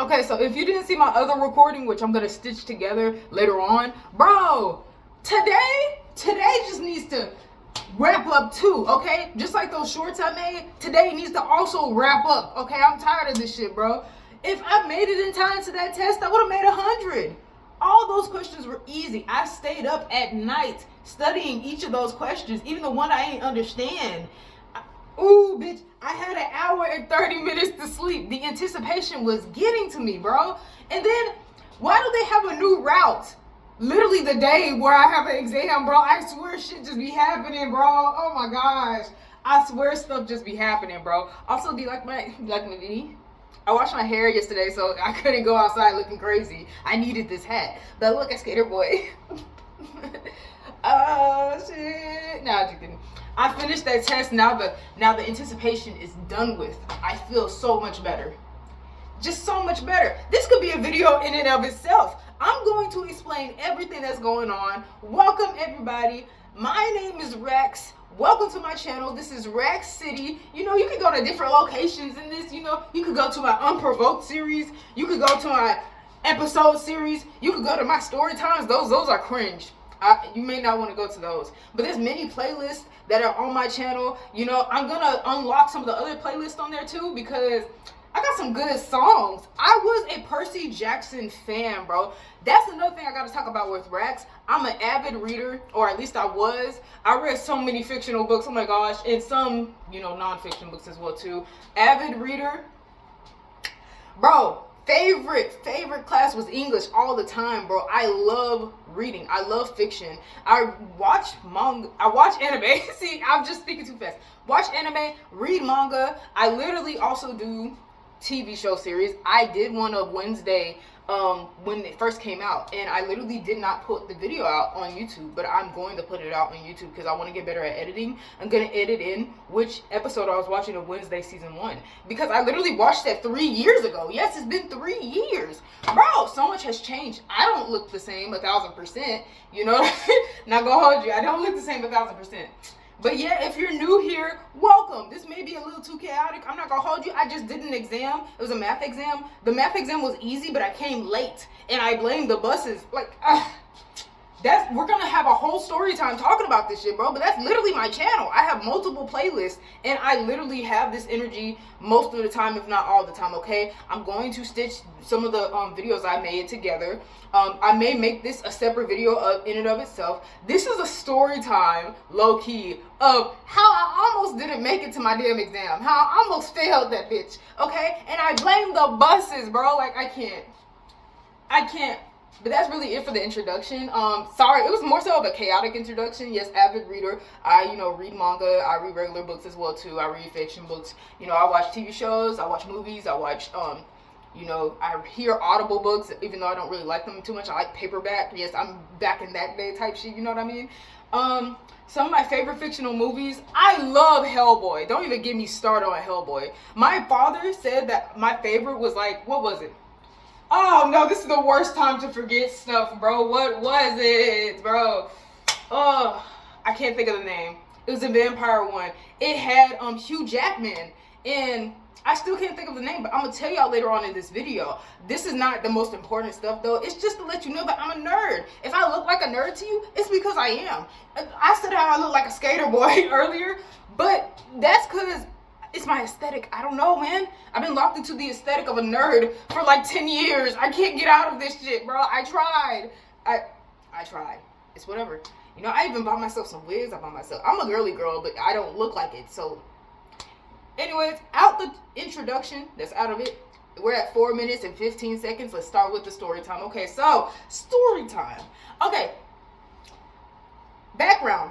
Okay, so if you didn't see my other recording, which I'm gonna stitch together later on, bro, today just needs to wrap up too, okay? Just like those shorts I made, today needs to also wrap up, okay? I'm tired of this shit, bro. If I made it in time to that test, I would have made 100. All those questions were easy. I stayed up at night studying each of those questions, even the one I ain't understand. Ooh, bitch, I had an hour and 30 minutes to sleep. The anticipation was getting to me, bro. And then, why do they have a new route? Literally the day where I have an exam, bro. I swear shit just be happening, bro. Oh my gosh. I swear stuff just be happening, bro. Also, do you like my video? I washed my hair yesterday, so I couldn't go outside looking crazy. I needed this hat. But look at Skater Boy. Oh, shit. Nah, just kidding. I finished that test. Now the anticipation is done with. I feel so much better. Just so much better. This could be a video in and of itself. I'm going to explain everything that's going on. Welcome, everybody. My name is Rex. Welcome to my channel. This is Rex City. You know, you can go to different locations in this. You know, you could go to my Unprovoked series. You could go to my episode series. You could go to my story times. Those are cringe. You may not want to go to those. But there's many playlists that are on my channel. You know, I'm going to unlock some of the other playlists on there too because I got some good songs. I was a Percy Jackson fan, bro. That's another thing I got to talk about with Rex. I'm an avid reader, or at least I was. I read so many fictional books, oh my gosh, and some, you know, non-fiction books as well too. Avid reader. Bro, favorite class was English all the time, bro. I love reading. I love fiction. I watch manga. I watch anime. See, I'm just speaking too fast. Watch anime, read manga. I literally also do TV show series. I did one of Wednesday when it first came out, and I literally did not put the video out on YouTube, but I'm going to put it out on YouTube because I want to get better at editing. I'm going to edit in which episode I was watching of Wednesday season 1 because I literally watched that 3 years ago. Yes, it's been 3 years. Bro, so much has changed. I don't look the same 1,000%. You know, not gonna hold you. I don't look the same 1,000%. But yeah, if you're new here, welcome. This may be a little too chaotic. I'm not gonna hold you. I just did an exam. It was a math exam. The math exam was easy, but I came late. And I blamed the buses. Like, we're gonna have a whole story time talking about this shit, bro. But that's literally my channel. I have multiple playlists, and I literally have this energy most of the time, if not all the time, okay? I'm going to stitch some of the videos I made together. I may make this a separate video in and of itself. This is a story time, low-key, of how I almost didn't make it to my damn exam. How I almost failed that bitch, okay? And I blame the buses, bro. Like, I can't. But that's really it for the introduction. Sorry, it was more so of a chaotic introduction. Yes, avid reader. I, read manga. I read regular books as well, too. I read fiction books. I watch TV shows. I watch movies. I watch, I hear audible books, even though I don't really like them too much. I like paperback. Yes, I'm back in that day type shit. You know what I mean? Some of my favorite fictional movies. I love Hellboy. Don't even get me started on Hellboy. My father said that my favorite was like, what was it? Oh no, this is the worst time to forget stuff, bro. What was it, bro? Oh, I can't think of the name. It was a vampire one. It had Hugh Jackman, and I still can't think of the name, but I'm gonna tell y'all later on in this video. This is not the most important stuff though. It's just to let you know that I'm a nerd. If I look like a nerd to you, it's because I am. I said how I look like a skater boy earlier, but that's because it's my aesthetic. I don't know, man. I've been locked into the aesthetic of a nerd for like 10 years. I can't get out of this shit, bro. I tried. I tried. It's whatever. I even bought myself some wigs. I'm a girly girl, but I don't look like it. So, anyways, out the introduction. That's out of it. We're at 4 minutes and 15 seconds. Let's start with the story time. Okay, so, story time. Okay. Background.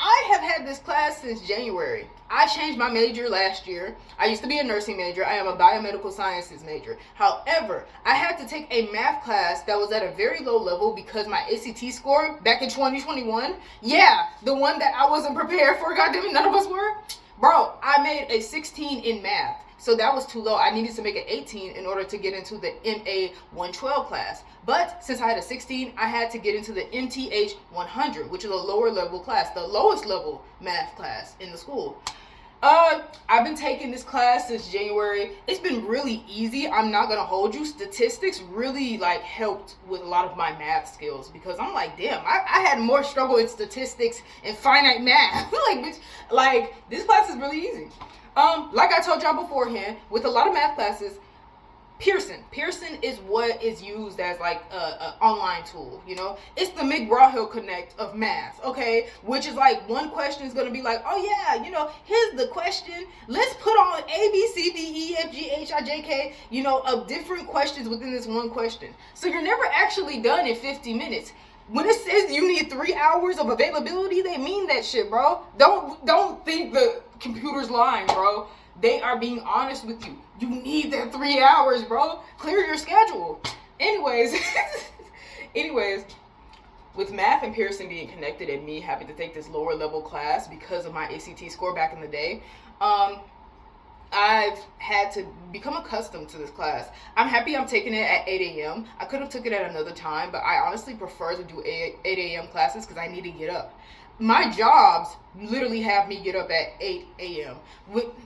I have had this class since January. I changed my major last year. I used to be a nursing major. I am a biomedical sciences major. However, I had to take a math class that was at a very low level because my ACT score back in 2021, yeah, the one that I wasn't prepared for, goddammit, none of us were. Bro, I made a 16 in math. So that was too low. I needed to make an 18 in order to get into the MA 112 class. But since I had a 16, I had to get into the MTH 100, which is a lower level class, the lowest level math class in the school. I've been taking this class since January. It's been really easy. I'm not gonna hold you. Statistics really like helped with a lot of my math skills because I'm like, damn, I had more struggle in statistics and finite math. like this class is really easy. Like I told y'all beforehand, with a lot of math classes, Pearson is what is used as like a online tool, you know? It's the McGraw-Hill Connect of math, okay? Which is like one question is gonna be like, oh yeah, you know, here's the question. Let's put on A, B, C, D, E, F, G, H, I, J, K, you know, of different questions within this one question. So you're never actually done in 50 minutes. When it says you need 3 hours of availability, they mean that shit, bro. Don't think the computer's lying, bro. They are being honest with you. You need that 3 hours, bro. Clear your schedule. Anyways, with math and Pearson being connected and me having to take this lower level class because of my ACT score back in the day, I've had to become accustomed to this class. I'm happy I'm taking it at 8 a.m. I could have took it at another time, but I honestly prefer to do 8 a.m. classes because I need to get up. My jobs literally have me get up at 8 a.m.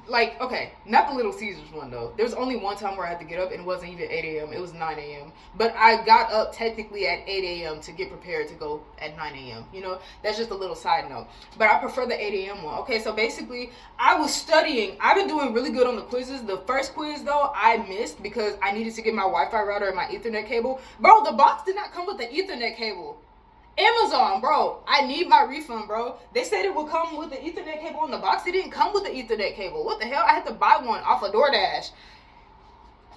Like, okay, not the Little Caesars one though. There's only one time where I had to get up and it wasn't even 8 a.m. It was 9 a.m. But I got up technically at 8 a.m. to get prepared to go at 9 a.m. You know, that's just a little side note. But I prefer the 8 a.m. one. Okay, so basically, I was studying. I've been doing really good on the quizzes. The first quiz though, I missed because I needed to get my Wi-Fi router and my Ethernet cable. Bro, the box did not come with the Ethernet cable. Amazon, bro, I need my refund, bro. They said it would come with the Ethernet cable in the box. It didn't come with the Ethernet cable. What the hell? I had to buy one off of DoorDash.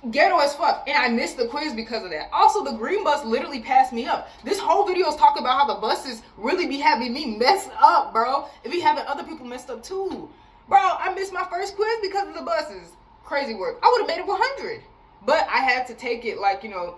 Ghetto as fuck. And I missed the quiz because of that. Also, the green bus literally passed me up. This whole video is talking about how the buses really be having me messed up, bro. It be having other people messed up too. Bro, I missed my first quiz because of the buses. Crazy work. I would have made it 100. But I had to take it like, you know,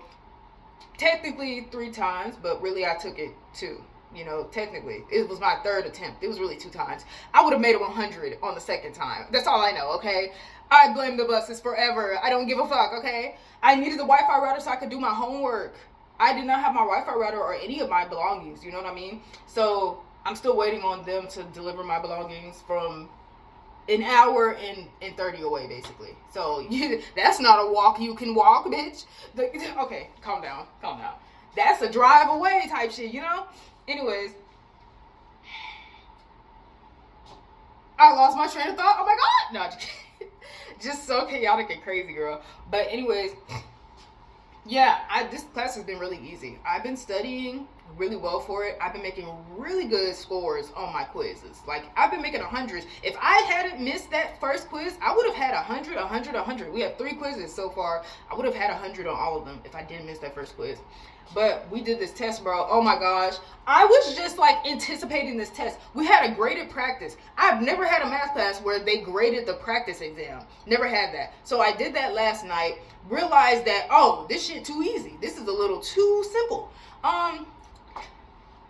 technically 3 times, but really I took it 2. You know, technically it was my 3rd attempt. It was really 2 times. I would have made it 100 on the 2nd time. That's all I know, okay? I blame the buses forever. I don't give a fuck, okay? I needed the Wi-Fi router so I could do my homework. I did not have my Wi-Fi router or any of my belongings, you know what I mean? So I'm still waiting on them to deliver my belongings from an hour and 30 away, basically. So that's not a walk you can walk, bitch. Okay, calm down. That's a drive away type shit, you know? Anyways, I lost my train of thought. Oh my god. No, just so chaotic and crazy, girl. But anyways, yeah, this class has been really easy. I've been studying really well for it. I've been making really good scores on my quizzes. Like, I've been making 100s. If I hadn't missed that first quiz, I would have had 100, 100, 100. We have 3 quizzes so far. I would have had 100 on all of them if I didn't miss that first quiz. But we did this test, bro. Oh my gosh. I was just like anticipating this test. We had a graded practice. I've never had a math class where they graded the practice exam. Never had that. So I did that last night. Realized that, oh, this shit too easy. This is a little too simple.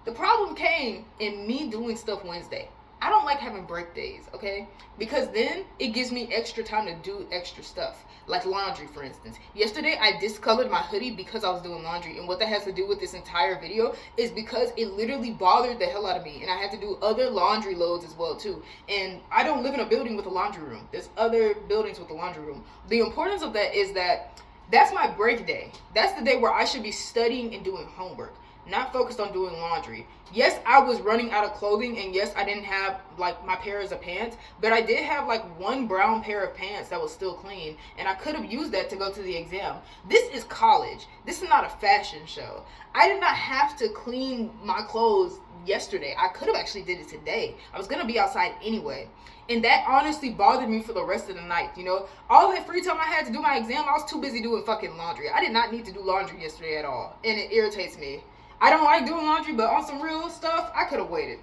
The problem came in me doing stuff Wednesday. I don't like having break days, okay? Because then it gives me extra time to do extra stuff. Like laundry, for instance. Yesterday, I discolored my hoodie because I was doing laundry. And what that has to do with this entire video is because it literally bothered the hell out of me. And I had to do other laundry loads as well, too. And I don't live in a building with a laundry room. There's other buildings with a laundry room. The importance of that is that that's my break day. That's the day where I should be studying and doing homework. Not focused on doing laundry. Yes, I was running out of clothing, and yes, I didn't have like my pairs of pants, but I did have like one brown pair of pants that was still clean, and I could have used that to go to the exam. This is college. This is not a fashion show. I did not have to clean my clothes yesterday. I could have actually did it today. I was gonna be outside anyway. And that honestly bothered me for the rest of the night, you know? All that free time I had to do my exam, I was too busy doing fucking laundry. I did not need to do laundry yesterday at all, and it irritates me. I don't like doing laundry, but on some real stuff, I could have waited.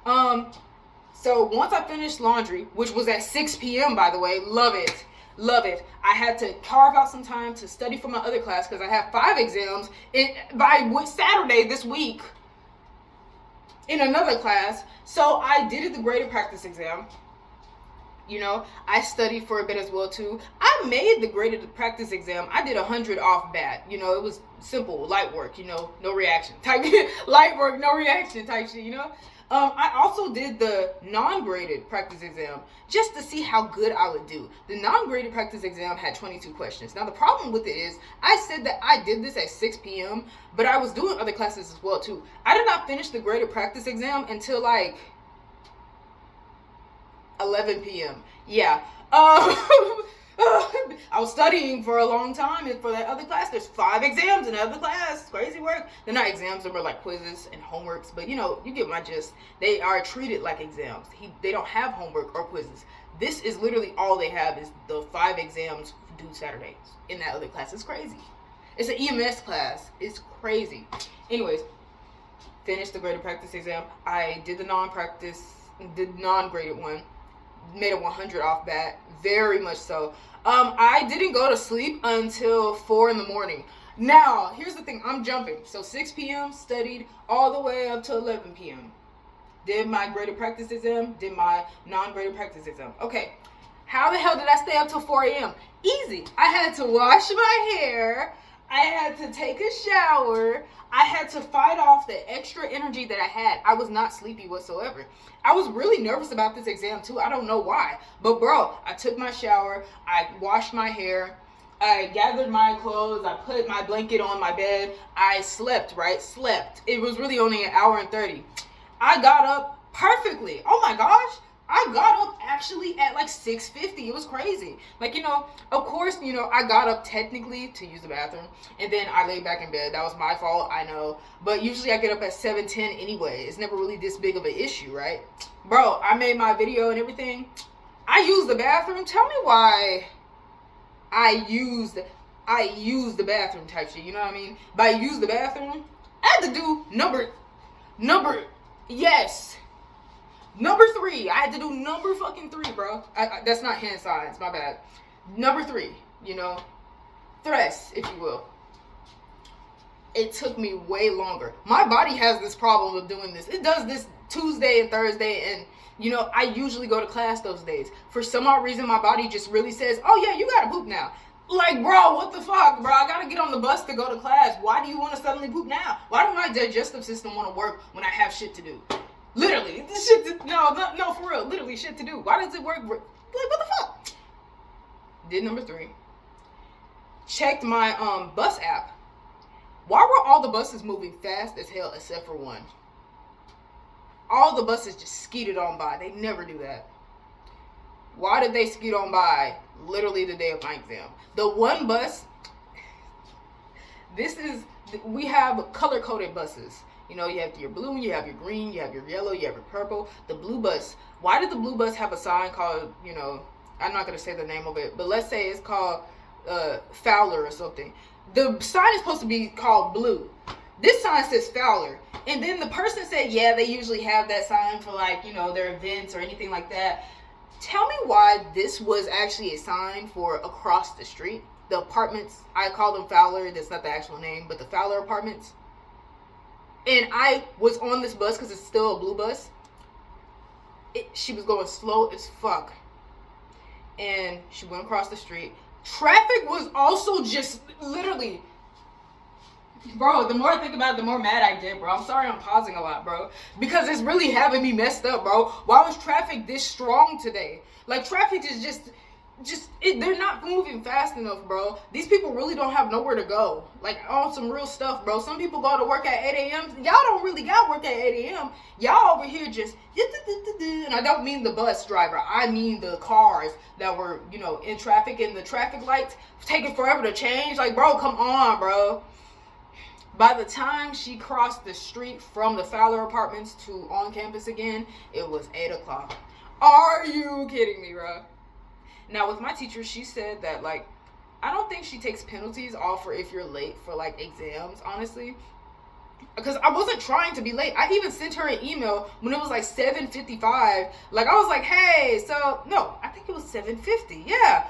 So once I finished laundry, which was at 6 p.m., by the way, love it. I had to carve out some time to study for my other class because I have 5 exams by Saturday this week in another class. So I did the graded practice exam. You know, I studied for a bit as well too. I made the graded practice exam. I did 100 off bat. You know, it was simple, light work, you know, no reaction type light work, no reaction type shit, you know. I also did the non-graded practice exam just to see how good I would do. The non-graded practice exam had 22 questions. Now the problem with it is I said that I did this at 6 p.m., but I was doing other classes as well too. I did not finish the graded practice exam until like 11 p.m. Yeah. I was studying for a long time, and for that other class, there's 5 exams in the other class. Crazy work. They're not exams, they're more like quizzes and homeworks, but you know, you get my gist. They are treated like exams. They don't have homework or quizzes. This is literally all they have is the 5 exams due Saturdays in that other class. It's crazy. It's an EMS class. It's crazy. Anyways, finished the graded practice exam. I did the non-graded one. Made a 100 off that, very much so. I didn't go to sleep until 4 in the morning. Now, here's the thing, I'm jumping. So 6 p.m. studied all the way up to 11 p.m. Did my graded practice exam, did my non-graded practice exam. Okay, how the hell did I stay up till 4 a.m.? Easy. I had to wash my hair. I had to take a shower. I had to fight off the extra energy that I had. I was not sleepy whatsoever. I was really nervous about this exam too. I don't know why. But bro, I took my shower. I washed my hair. I gathered my clothes. I put my blanket on my bed. I slept, right? Slept. It was really only an hour and 30. I got up perfectly. Oh my gosh. I got up actually at like 6:50. It was crazy. Like, you know, of course, you know, I got up technically to use the bathroom, and then I laid back in bed. That was my fault, I know. But usually I get up at 7:10 anyway. It's never really this big of an issue, right? Bro, I made my video and everything. I used the bathroom. Tell me why I used the bathroom type shit, you know what I mean? By use the bathroom, I had to do yes. Number 3. I had to do number fucking 3, bro. That's not hand signs, my bad. Number 3, you know. Thrust, if you will. It took me way longer. My body has this problem of doing this. It does this Tuesday and Thursday, and you know, I usually go to class those days. For some odd reason, my body just really says, oh yeah, you gotta poop now. Like, bro, what the fuck, bro? I gotta get on the bus to go to class. Why do you want to suddenly poop now? Why do my digestive system want to work when I have shit to do? Literally, this shit. No, for real. Literally, shit to do. Why does it work? Like, what the fuck? Did number 3. Checked my bus app. Why were all the buses moving fast as hell except for one? All the buses just skeeted on by. They never do that. Why did they skeet on by literally the day of my exam? The one bus. We have color-coded buses. You know, you have your blue, you have your green, you have your yellow, you have your purple. The blue bus. Why did the blue bus have a sign called, you know, I'm not going to say the name of it, but let's say it's called Fowler or something. The sign is supposed to be called blue. This sign says Fowler. And then the person said, yeah, they usually have that sign for, like, you know, their events or anything like that. Tell me why this was actually a sign for across the street. The apartments, I call them Fowler. That's not the actual name, but the Fowler apartments. And I was on this bus because it's still a blue bus. She was going slow as fuck. And she went across the street. Traffic was also just literally... Bro, the more I think about it, the more mad I get, bro. I'm sorry I'm pausing a lot, bro. Because it's really having me messed up, bro. Why was traffic this strong today? Like, traffic is just they're not moving fast enough, bro. These people really don't have nowhere to go. Like, on some real stuff, bro. Some people go to work at 8 a.m. Y'all don't really got work at 8 a.m. Y'all over here just... And I don't mean the bus driver. I mean the cars that were, you know, in traffic, and the traffic lights taking forever to change. Like, bro, come on, bro. By the time she crossed the street from the Fowler apartments to on campus again, it was 8 o'clock. Are you kidding me, bro? Now, with my teacher, she said that, like, I don't think she takes penalties off for if you're late for, like, exams, honestly. Because I wasn't trying to be late. I even sent her an email when it was, like, 7:55. Like, I was like, hey, so, no, I think it was 7:50. Yeah.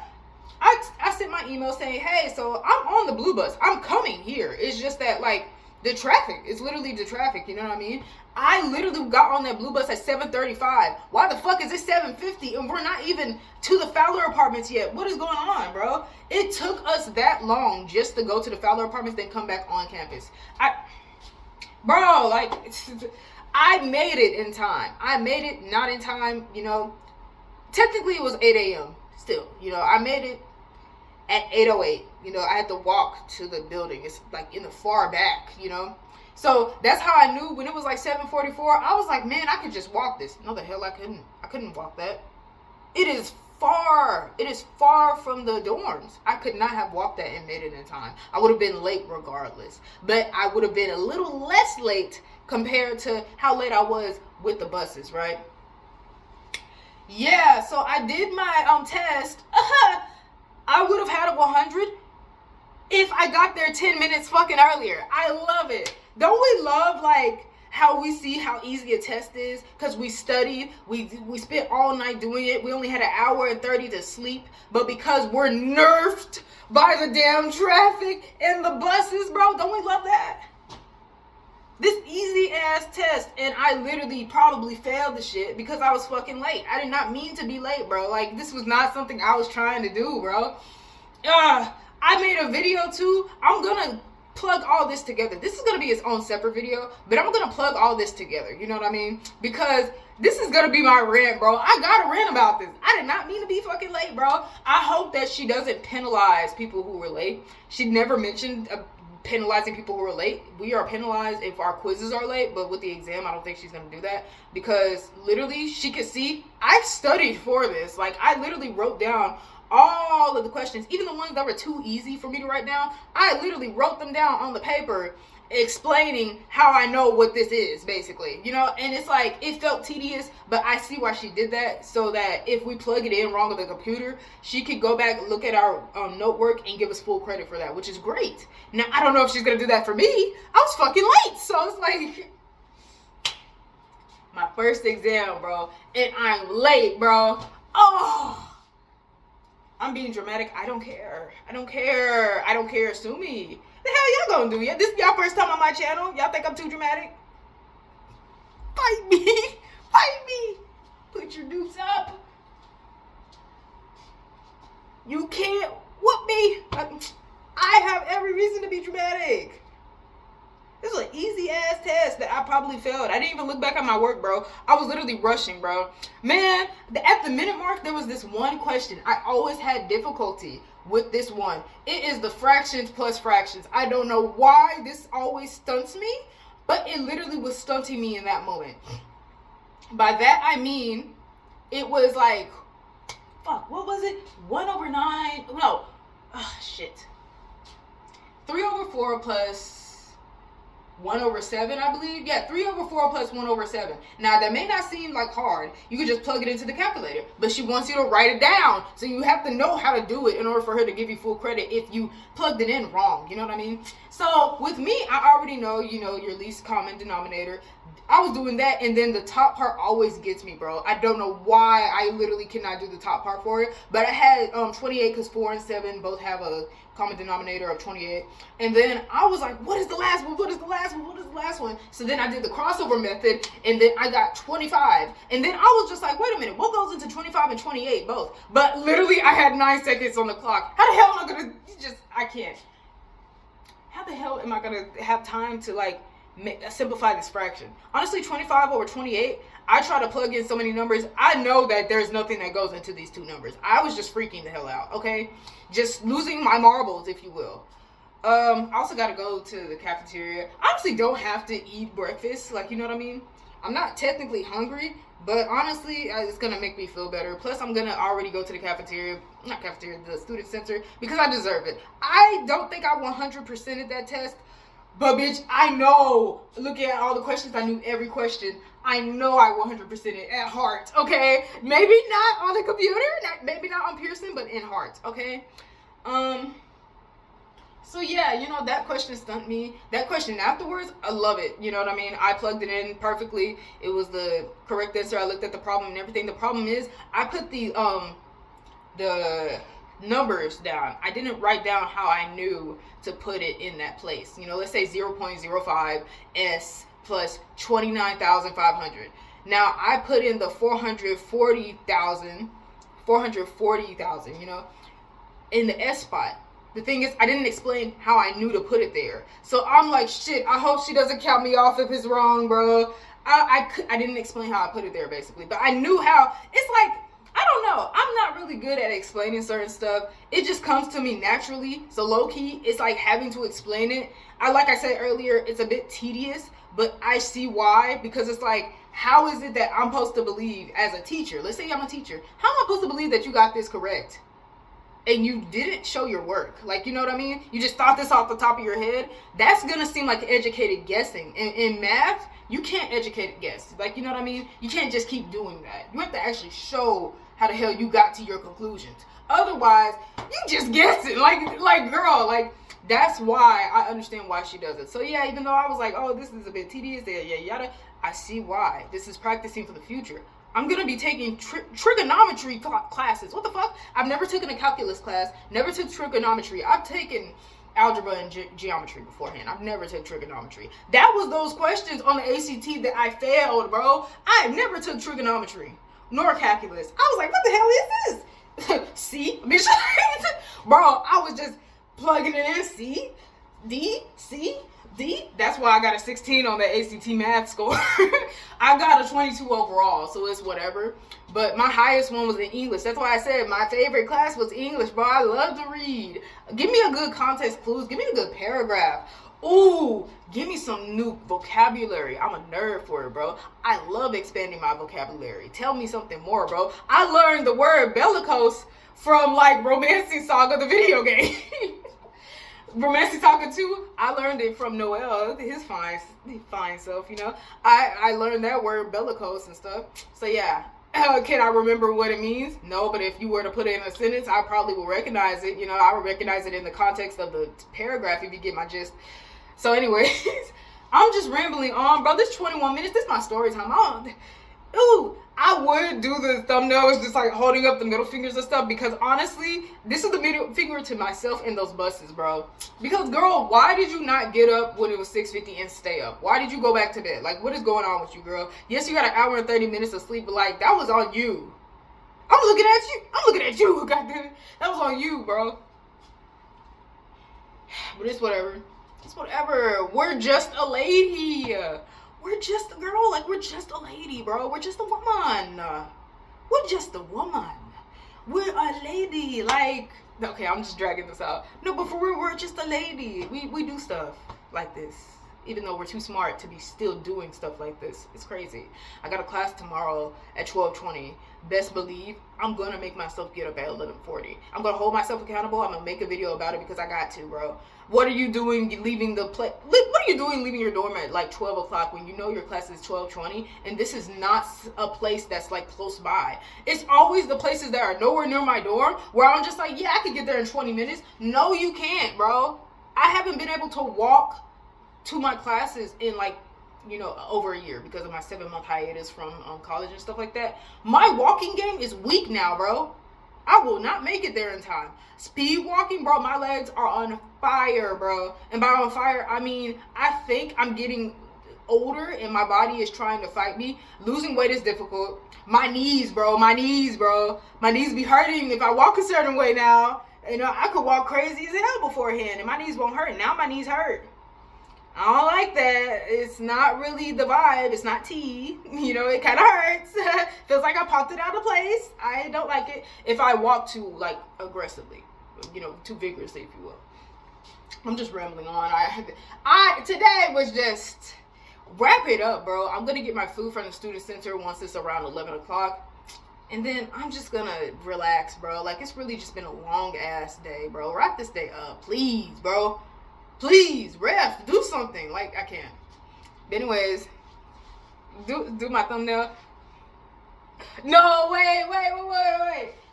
I sent my email saying, hey, so I'm on the blue bus. I'm coming here. It's just that, like, the traffic. It's literally the traffic, you know what I mean? I literally got on that blue bus at 7:35. Why the fuck is it 7:50 and we're not even to the Fowler apartments yet? What is going on, bro? It took us that long just to go to the Fowler apartments, then come back on campus. Bro, like, I made it in time. I made it not in time, you know. Technically, it was 8 a.m. still. You know, I made it at 8:08. You know, I had to walk to the building. It's like in the far back, you know. So that's how I knew when it was like 7:44. I was like, man, I could just walk this. No, the hell I couldn't. I couldn't walk that. It is far. It is far from the dorms. I could not have walked that and made it in time. I would have been late regardless. But I would have been a little less late compared to how late I was with the buses, right? Yeah, so I did my test. I would have had a 100 if I got there 10 minutes fucking earlier. I love it. Don't we love like how we see how easy a test is? Because we studied, we spent all night doing it. We only had an hour and 30 to sleep. But because we're nerfed by the damn traffic and the buses, bro, don't we love that? This easy ass test, and I literally probably failed the shit because I was fucking late. I did not mean to be late, bro. Like, this was not something I was trying to do, bro. I made a video too. I'm gonna plug all this together. This is gonna be its own separate video, but I'm gonna plug all this together. You know what I mean? Because this is gonna be my rant, bro. I gotta rant about this. I did not mean to be fucking late, bro. I hope that she doesn't penalize people who were late. She never mentioned penalizing people who are late. We are penalized if our quizzes are late, but with the exam, I don't think she's gonna do that because literally she could see I studied for this. Like, I literally wrote down all of the questions, even the ones that were too easy for me to write down. I literally wrote them down on the paper, explaining how I know what this is, basically, you know. And it's like, it felt tedious, but I see why she did that, so that if we plug it in wrong with the computer, she could go back, look at our note work, and give us full credit for that, which is great. Now, I don't know if she's gonna do that for me. I was fucking late, so it's like my first exam, bro, and I'm late, bro. Oh, I'm being dramatic. I don't care. I don't care. I don't care. Sue me. The hell y'all gonna do? Yeah, this is y'all first time on my channel. Y'all think I'm too dramatic? Fight me. Fight me. Put your dukes up. You can't whoop me. I have every reason to be dramatic. This is an easy ass test that I probably failed. I didn't even look back at my work, bro. I was literally rushing, bro. Man, at the minute mark, there was this one question. I always had difficulty with this one. It is the fractions plus fractions. I don't know why this always stunts me, but it literally was stunting me in that moment. By that, I mean, it was like, fuck, what was it? 1/9, no, shit. 3/4 plus 1/7, I believe. Yeah, 3/4 plus 1/7. Now, that may not seem like hard. You can just plug it into the calculator. But she wants you to write it down. So you have to know how to do it in order for her to give you full credit if you plugged it in wrong. You know what I mean? So with me, I already know, you know, your least common denominator. I was doing that, and then the top part always gets me, bro. I don't know why I literally cannot do the top part for it. But I had 28 because 4 and 7 both have a common denominator of 28. And then I was like, what is the last one? What is the last one? What is the last one? So then I did the crossover method, and then I got 25. And then I was just like, wait a minute, what goes into 25 and 28 both? But literally, I had 9 seconds on the clock. How the hell am I going to I can't. How the hell am I going to have time to, like, simplify this fraction? Honestly, 25/28, I try to plug in so many numbers. I know that there's nothing that goes into these two numbers. I was just freaking the hell out, okay? Just losing my marbles, if you will. I also got to go to the cafeteria. I honestly don't have to eat breakfast, like, you know what I mean? I'm not technically hungry, but honestly, it's going to make me feel better. Plus, I'm going to already go to the cafeteria, not cafeteria, the student center, because I deserve it. I don't think I 100%ed that test, but bitch, I know, looking at all the questions, I knew every question. I know I 100% it at heart, okay? Maybe not on the computer, maybe not on Pearson, but in heart, okay? So yeah, you know, that question stunned me. That question afterwards, I love it, you know what I mean? I plugged it in perfectly. It was the correct answer. I looked at the problem and everything. The problem is, I put the numbers down. I didn't write down how I knew to put it in that place. You know, let's say 0.05 S plus 29,500. Now, I put in the 440,000, you know, in the S spot. The thing is, I didn't explain how I knew to put it there. So I'm like, shit, I hope she doesn't count me off if it's wrong, bro. I didn't explain how I put it there basically, but I knew how. It's like, I don't know. I'm not really good at explaining certain stuff. It just comes to me naturally. So low key, it's like having to explain it. Like I said earlier, it's a bit tedious, but I see why, because it's like, how is it that I'm supposed to believe as a teacher? Let's say I'm a teacher. How am I supposed to believe that you got this correct? And you didn't show your work. Like, you know what I mean? You just thought this off the top of your head. That's gonna seem like educated guessing. In math, you can't educated guess. Like, you know what I mean? You can't just keep doing that. You have to actually show how the hell you got to your conclusions. Otherwise, you just guessing. Like girl, like, that's why I understand why she does it. So yeah, even though I was like, oh, this is a bit tedious, yada, I see why. This is practicing for the future. I'm going to be taking trigonometry classes. What the fuck? I've never taken a calculus class, never took trigonometry. I've taken algebra and geometry beforehand. I've never taken trigonometry. That was those questions on the ACT that I failed, bro. I never took trigonometry, nor calculus. I was like, what the hell is this? C? Bro, I was just plugging it in. C, D, C, D. That's why I got a 16 on the ACT math score. I got a 22 overall, so it's whatever. But my highest one was in English. That's why I said my favorite class was English, bro. I love to read. Give me a good context clues. Give me a good paragraph. Ooh, give me some new vocabulary. I'm a nerd for it, bro. I love expanding my vocabulary. Tell me something more, bro. I learned the word bellicose from like Romancing Saga, the video game. Romancing Saga 2, I learned it from Noel, his fine self, you know. I learned that word bellicose and stuff. So yeah, can I remember what it means? No, but if you were to put it in a sentence, I probably will recognize it. You know, I would recognize it in the context of the paragraph, if you get my gist. So anyways, I'm just rambling on, bro. This 21 minutes, this is my story time. Ooh, I would do the thumbnails just like holding up the middle fingers and stuff, because honestly, this is the middle finger to myself in those buses, bro. Because girl, why did you not get up when it was 6:50 and stay up? Why did you go back to bed? Like, what is going on with you, girl? Yes, you got an hour and 30 minutes of sleep, but like, that was on you. I'm looking at you, goddamn it. That was on you, bro. But it's whatever. It's whatever. We're just a lady. We're just a girl, like, we're just a lady, bro. We're just a woman. We're just a woman. We're a lady, like, okay, I'm just dragging this out. No, but for real, we're just a lady. We do stuff like this, even though we're too smart to be still doing stuff like this. It's crazy. I got a class tomorrow at 12:20. Best believe I'm gonna make myself get up at 11:40. I'm gonna hold myself accountable. I'm gonna make a video about it because I got to, bro. What are you doing leaving the what are you doing leaving your dorm at like 12 o'clock when you know your class is 12:20 and this is not a place that's like close by? It's always the places that are nowhere near my dorm where I'm just like, yeah, I could get there in 20 minutes. No, you can't, bro. I haven't been able to walk to my classes in like, you know, over a year because of my 7-month hiatus from college and stuff like that. My walking game is weak now, bro. I will not make it there in time. Speed walking, bro, my legs are on fire, bro. And by on fire, I mean, I think I'm getting older and my body is trying to fight me. Losing weight is difficult. My knees, bro. My knees be hurting if I walk a certain way now. You know, I could walk crazy as hell beforehand and my knees won't hurt. Now my knees hurt. I don't like that. It's not really the vibe. It's not tea. You know, it kind of hurts. Feels like I popped it out of place. I don't like it if I walk too, like, aggressively. You know, too vigorously, if you will. I'm just rambling on. Today was just, wrap it up, bro. I'm going to get my food from the student center once it's around 11 o'clock. And then I'm just going to relax, bro. Like, it's really just been a long-ass day, bro. Wrap this day up, please, bro. Please, ref, do something. Like, I can't. But anyways, do my thumbnail. No, wait.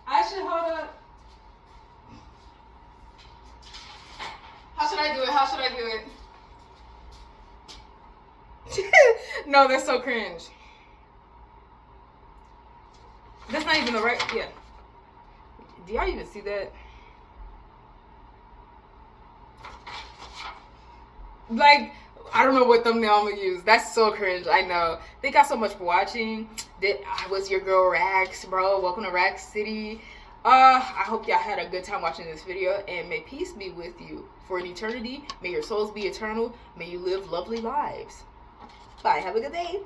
I should hold up. How should I do it? No, that's so cringe. That's not even the right, yeah. Do y'all even see that? Like, I don't know what thumbnail I'm gonna use. That's so cringe, I know. Thank y'all so much for watching. I was your girl Rax, bro. Welcome to Rax City. I hope y'all had a good time watching this video, and may peace be with you for an eternity. May your souls be eternal. May you live lovely lives. Bye. Have a good day.